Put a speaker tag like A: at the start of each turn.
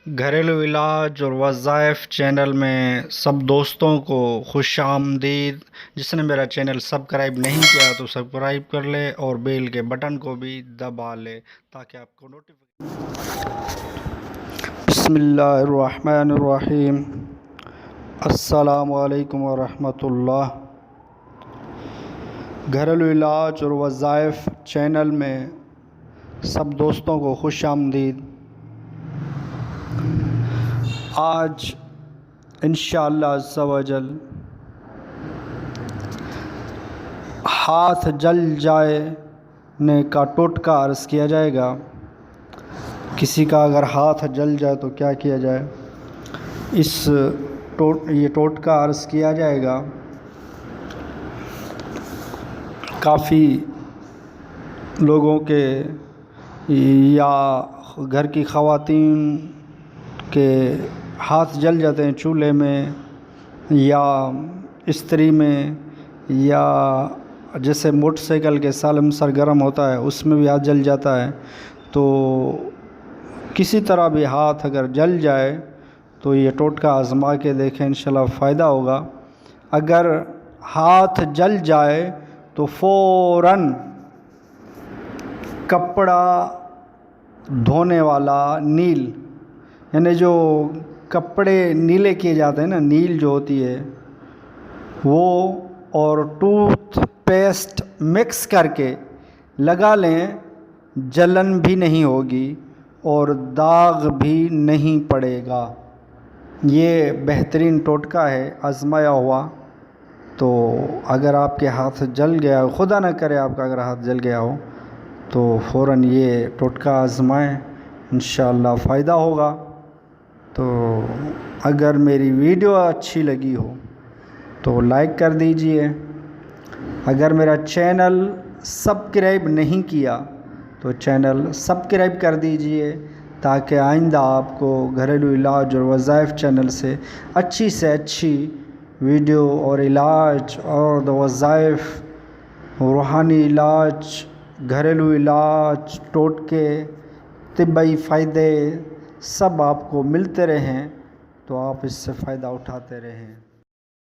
A: گھریلو علاج اور وظائف چینل میں سب دوستوں کو خوش آمدید۔ جس نے میرا چینل سبسکرائب نہیں کیا تو سبسکرائب کر لے اور بیل کے بٹن کو بھی دبا لے تاکہ آپ کو بسم اللہ الرحمن الرحیم۔ السلام علیکم ورحمۃ اللہ۔ گھریلو علاج اور وظائف چینل میں سب دوستوں کو خوش آمدید۔ آج انشاءاللہ عز و جل ہاتھ جل جانے کا ٹوٹکا عرض کیا جائے گا۔ کسی کا اگر ہاتھ جل جائے تو کیا کیا جائے، یہ ٹوٹکا عرض کیا جائے گا۔ کافی لوگوں کے یا گھر کی خواتین کے ہاتھ جل جاتے ہیں چولہے میں یا استری میں، یا جیسے موٹر سائیکل کے سائلنسر گرم ہوتا ہے اس میں بھی ہاتھ جل جاتا ہے۔ تو کسی طرح بھی ہاتھ اگر جل جائے تو یہ ٹوٹکا آزما کے دیکھیں، انشاءاللہ فائدہ ہوگا۔ اگر ہاتھ جل جائے تو فوراً کپڑا دھونے والا نیل، یعنی جو کپڑے نیلے کیے جاتے ہیں نا، نیل جو ہوتی ہے وہ، اور ٹوتھ پیسٹ مکس کر کے لگا لیں، جلن بھی نہیں ہوگی اور داغ بھی نہیں پڑے گا۔ یہ بہترین ٹوٹکا ہے آزمایا ہوا۔ تو اگر آپ کے ہاتھ جل گیا ہو، خدا نہ کرے آپ کا اگر ہاتھ جل گیا ہو، تو فوراً یہ ٹوٹکا آزمائیں، انشاءاللہ فائدہ ہوگا۔ تو اگر میری ویڈیو اچھی لگی ہو تو لائک کر دیجئے۔ اگر میرا چینل سبسکرائب نہیں کیا تو چینل سبسکرائب کر دیجئے تاکہ آئندہ آپ کو گھریلو علاج اور وظائف چینل سے اچھی ویڈیو اور علاج اور وظائف، روحانی علاج، گھریلو علاج، ٹوٹکے، طبی فائدے سب آپ کو ملتے رہیں، تو آپ اس سے فائدہ اٹھاتے رہیں۔